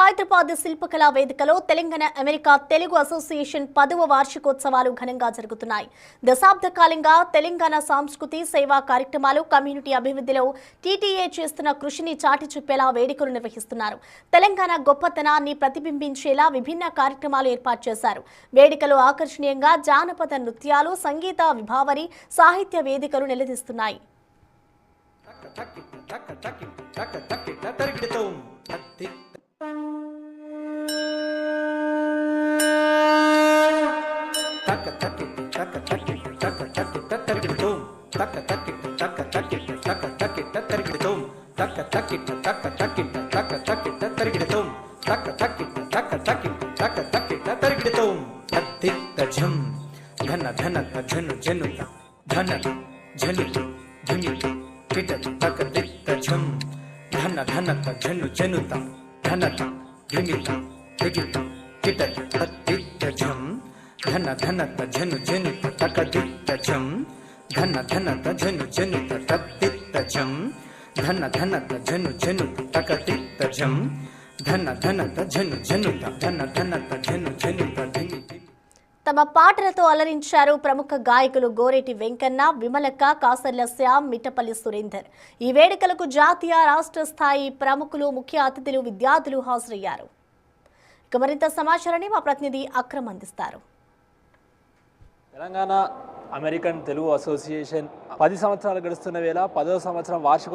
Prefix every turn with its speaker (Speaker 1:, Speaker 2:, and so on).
Speaker 1: హైదరాబాద్ శిల్పకళా వేదికలో Telangana America Telugu association 10వ వార్షికోత్సవాలు ఘనంగా జరుగుతున్నాయి. దశాబ్ద కాలంగా తెలంగాణ సంస్కృతి సేవా కార్యక్రమాలు కమ్యూనిటీ అభివృద్ధిలో టీటీఏ చేస్తున్న కృషిని చాటి చెప్పేలా వేడుకలు నిర్వహిస్తున్నారు. తెలంగాణ గొప్పతనాన్ని ప్రతిబింబించేలా విభిన్న కార్యక్రమాలు ఏర్పాటు చేశారు. వేడుకలు ఆకర్షణీయంగా జానపద నృత్యాలు, సంగీత విభావరి, సాహిత్య వేదికలు నిలదీస్తున్నాయి.
Speaker 2: ధన ధన ధను జను ధన జను ధుని కిట తక దిత్త ఝం ధన ధన ధను జను ధన ధుని కిట కిట తత్తిత్త ఝం ధన ధన ధను జను తక దిత్త ఝం ధన ధన ధను జను తత్తిత్త ఝం ధన ధన ధను జను తక దిత్త ఝం ధన ధన ధను జను ధన ధన ధను జను ధని.
Speaker 1: తమ పాటలతో అలరించారు ప్రముఖ గాయకులు గోరేటి వెంకన్న, విమలక్క, కాసర్ల శ్యామ్, మిట్టపల్లి సురేందర్. ఈ వేడుకలకు జాతీయ, రాష్ట్ర స్థాయి ప్రముఖులు, ముఖ్య అతిథులు, విద్యార్థులు హాజరయ్యారు. ఇక మరింత సమాచారాన్ని మా ప్రతినిధి అక్రమ్ అందిస్తారు.
Speaker 3: తెలంగాణ అమెరికన్ తెలుగు అసోసియేషన్ 10 సంవత్సరాలు గడుస్తున్న వేళ 10వ సంవత్సరం వార్షిక